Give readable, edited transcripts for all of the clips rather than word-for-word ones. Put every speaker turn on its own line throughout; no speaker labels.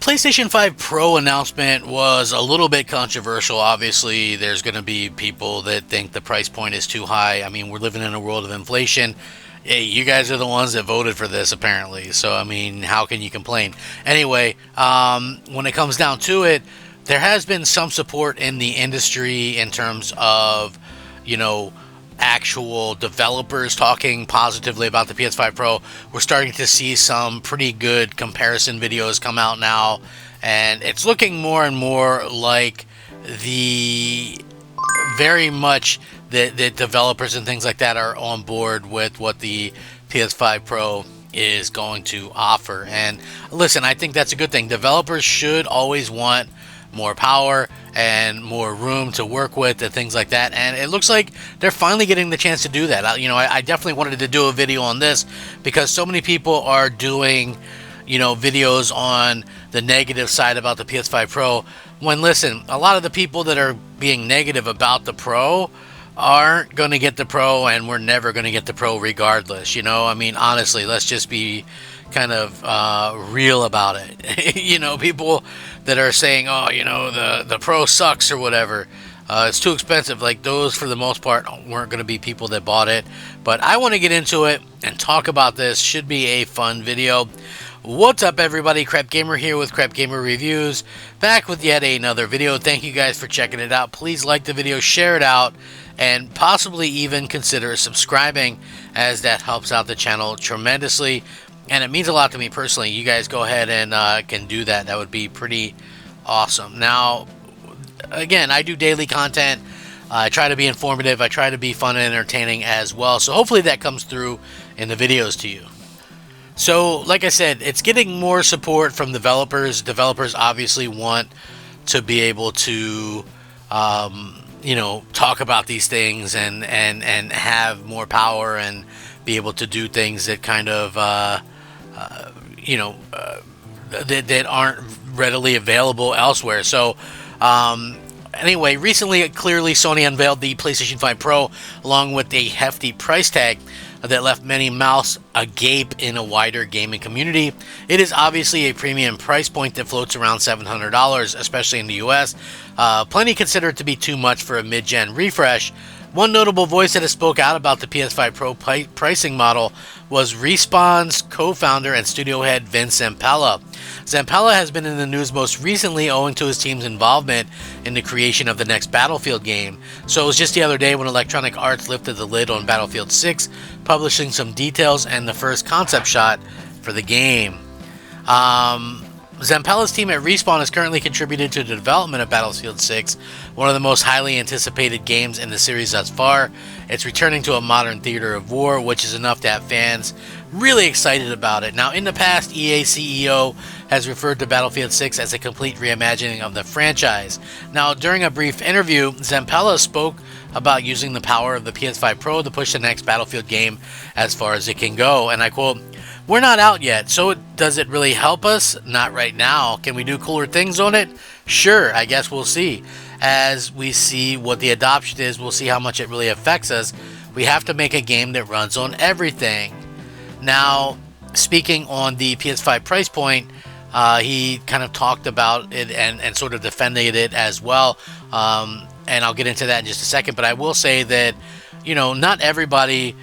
PlayStation 5 Pro announcement was a little bit controversial. Obviously, there's going to be people that think the price point is too high. I mean, we're living in a world of inflation. Hey, you guys are the ones that voted for this, apparently. So, I mean, how can you complain? Anyway, when it comes down to it, there has been some support in the industry in terms of, actual developers talking positively about the PS5 Pro. We're starting to see some pretty good comparison videos come out now, and it's looking more and more like the very much that developers and things like that are on board with what the PS5 Pro is going to offer. And listen, I think that's a good thing. Developers should always want more power and more room to work with and things like that, and it looks like they're finally getting the chance to do that. I definitely wanted to do a video on this because so many people are doing videos on the negative side about the PS5 Pro, when listen, a lot of the people that are being negative about the Pro aren't going to get the Pro, and we're never going to get the Pro regardless. I mean, honestly, let's just be kind of real about it. People that are saying, oh, the Pro sucks or whatever, it's too expensive, like those for the most part weren't going to be people that bought it. But I want to get into it and talk about this. Should be a fun video. What's up, everybody? Crap Gamer here with Crap Gamer Reviews, back with yet another video. Thank you guys for checking it out. Please like the video, share it out, and possibly even consider subscribing, as that helps out the channel tremendously. And it means a lot to me personally. You guys go ahead and can do that. That would be pretty awesome. Now, again, I do daily content. I try to be informative. I try to be fun and entertaining as well. So hopefully that comes through in the videos to you. So, like I said, it's getting more support from developers. Developers obviously want to be able to, talk about these things and have more power and be able to do things that kind of, that aren't readily available elsewhere. So, anyway, recently, clearly, Sony unveiled the PlayStation 5 Pro along with a hefty price tag that left many mouths agape in a wider gaming community. It is obviously a premium price point that floats around $700, especially in the US. Plenty consider it to be too much for a mid-gen refresh. One notable voice that has spoke out about the PS5 Pro pricing model was Respawn's co-founder and studio head Vince Zampella. Zampella has been in the news most recently owing to his team's involvement in the creation of the next Battlefield game. So it was just the other day when Electronic Arts lifted the lid on Battlefield 6, publishing some details and the first concept shot for the game. Zampella's team at Respawn has currently contributed to the development of Battlefield 6, one of the most highly anticipated games in the series thus far. It's returning to a modern theater of war, which is enough to have fans really excited about it. Now, in the past, EA CEO has referred to Battlefield 6 as a complete reimagining of the franchise. Now, during a brief interview, Zampella spoke about using the power of the PS5 Pro to push the next Battlefield game as far as it can go, and I quote, "We're not out yet, so does it really help us? Not right now. Can we do cooler things on it? Sure, I guess we'll see. As we see what the adoption is, we'll see how much it really affects us. We have to make a game that runs on everything." Now, speaking on the PS5 price point, he kind of talked about it and sort of defended it as well. And I'll get into that in just a second, but I will say that, not everybody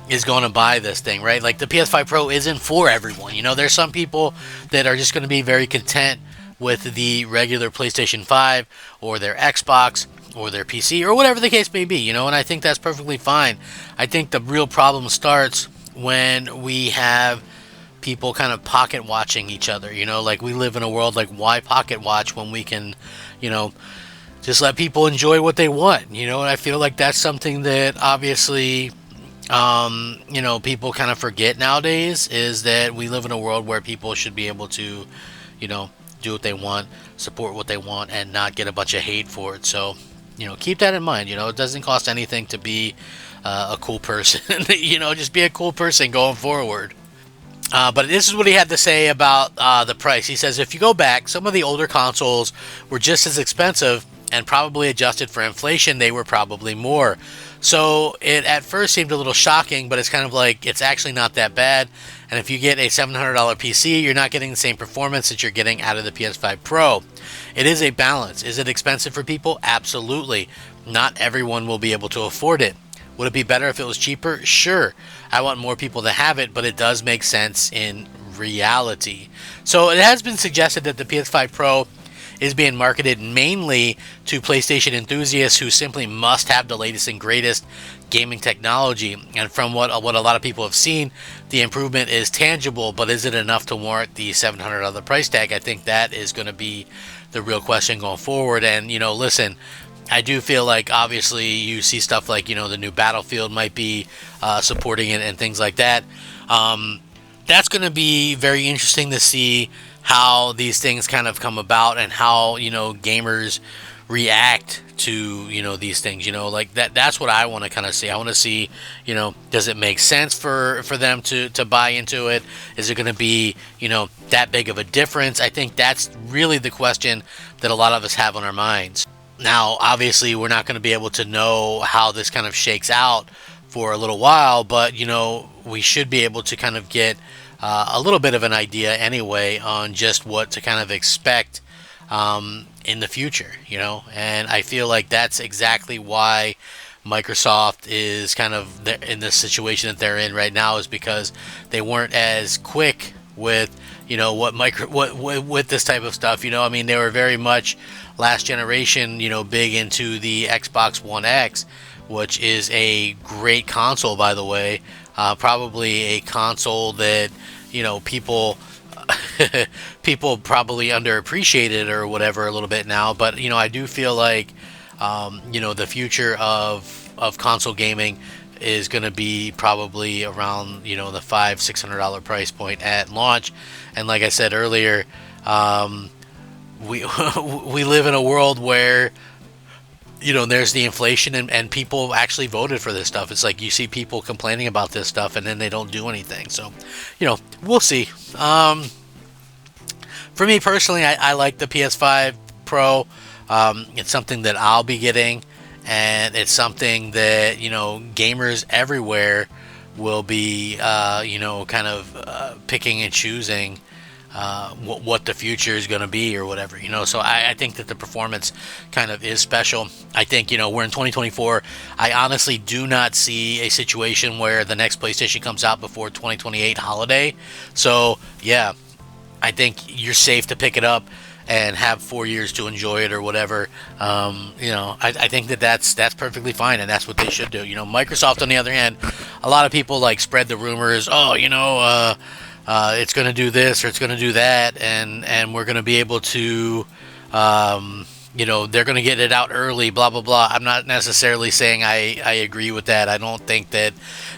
is going to buy this thing, right? Like, the PS5 Pro isn't for everyone. There's some people that are just going to be very content with the regular PlayStation 5 or their Xbox or their PC or whatever the case may be, and I think that's perfectly fine. I think the real problem starts when we have people kind of pocket watching each other, like we live in a world, like, why pocket watch when we can, just let people enjoy what they want, and I feel like that's something that obviously people kind of forget nowadays, is that we live in a world where people should be able to, do what they want, support what they want, and not get a bunch of hate for it. So, keep that in mind. It doesn't cost anything to be a cool person. Just be a cool person going forward. But this is what he had to say about the price. He says, if you go back, some of the older consoles were just as expensive and probably adjusted for inflation, they were probably more. So it at first seemed a little shocking, but it's kind of like it's actually not that bad. And if you get a $700 PC, you're not getting the same performance that you're getting out of the PS5 Pro. It is a balance. Is it expensive for people? Absolutely. Not everyone will be able to afford it. Would it be better if it was cheaper? Sure. I want more people to have it, but it does make sense in reality. So it has been suggested that the PS5 Pro is being marketed mainly to PlayStation enthusiasts who simply must have the latest and greatest gaming technology. And from what a lot of people have seen, the improvement is tangible, but is it enough to warrant the $700 price tag? I think that is going to be the real question going forward. And, listen, I do feel like obviously you see stuff like, the new Battlefield might be supporting it and things like that. That's going to be very interesting to see how these things kind of come about and how, gamers react to, these things, like that's what I want to kind of see. I want to see, does it make sense for them to buy into it? Is it going to be, that big of a difference? I think that's really the question that a lot of us have on our minds. Now, obviously, we're not going to be able to know how this kind of shakes out for a little while, but, we should be able to kind of get a little bit of an idea anyway on just what to kind of expect in the future, and I feel like that's exactly why Microsoft is kind of in the situation that they're in right now, is because they weren't as quick with with this type of stuff. I mean, they were very much last generation, big into the Xbox One X, which is a great console, by the way. Probably a console that people people probably underappreciated or whatever a little bit now, but I do feel like the future of console gaming is going to be probably around the $500-600 price point at launch. And like I said earlier, we we live in a world where there's the inflation, and people actually voted for this stuff. It's like you see people complaining about this stuff and then they don't do anything. So, we'll see. For me personally, I like the PS5 Pro. It's something that I'll be getting, and it's something that, gamers everywhere will be, kind of picking and choosing what the future is going to be or whatever, so I think that the performance kind of is special. I think, we're in 2024. I honestly do not see a situation where the next PlayStation comes out before 2028 holiday. So yeah, I think you're safe to pick it up and have 4 years to enjoy it or whatever. I think that's perfectly fine, and that's what they should do. Microsoft, on the other hand, a lot of people spread the rumors, it's going to do this or it's going to do that, and we're going to be able to, they're going to get it out early, blah, blah, blah. I'm not necessarily saying I agree with that. I don't think that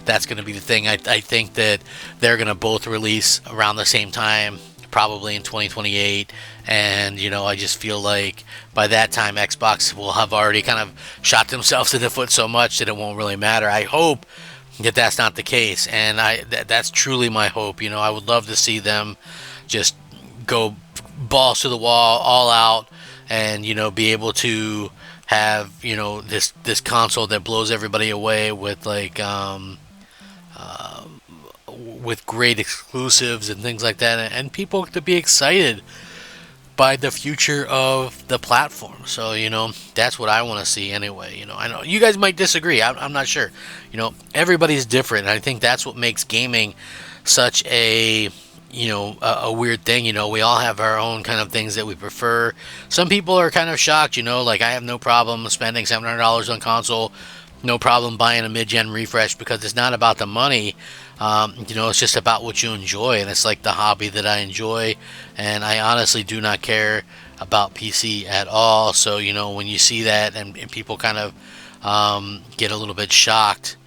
that's going to be the thing. I think that they're going to both release around the same time, probably in 2028, and I just feel like by that time Xbox will have already kind of shot themselves in the foot so much that it won't really matter. I hope that that's not the case, and that's truly my hope. I would love to see them just go balls to the wall, all out, and be able to have this console that blows everybody away with with great exclusives and things like that, and people to be excited by the future of the platform. So that's what I want to see anyway. I know you guys might disagree. I'm not sure. Everybody's different, and I think that's what makes gaming such a a weird thing. We all have our own kind of things that we prefer. Some people are kind of shocked. Like I have no problem spending $700 on console, no problem buying a mid-gen refresh, because it's not about the money. It's just about what you enjoy, and it's like the hobby that I enjoy, and I honestly do not care about PC at all. So when you see that, and people kind of get a little bit shocked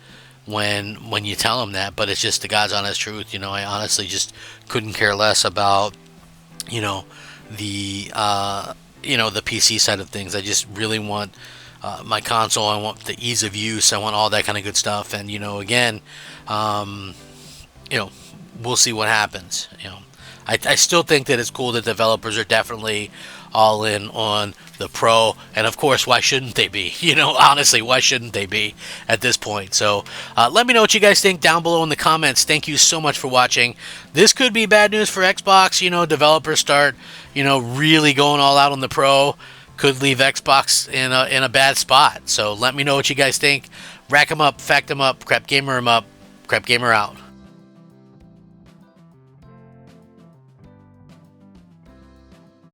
when you tell them that, but it's just the God's honest truth. I honestly just couldn't care less about the PC side of things. I just really want my console. I want the ease of use. I want all that kind of good stuff. And again, we'll see what happens. I still think that it's cool that developers are definitely all in on the Pro. And of course, why shouldn't they be? Honestly, why shouldn't they be at this point? So let me know what you guys think down below in the comments. Thank you so much for watching. This could be bad news for Xbox. Developers start, really going all out on the Pro. Could leave Xbox in a bad spot. So let me know what you guys think. Rack 'em up, fact 'em up, crap gamer 'em up, crap gamer out.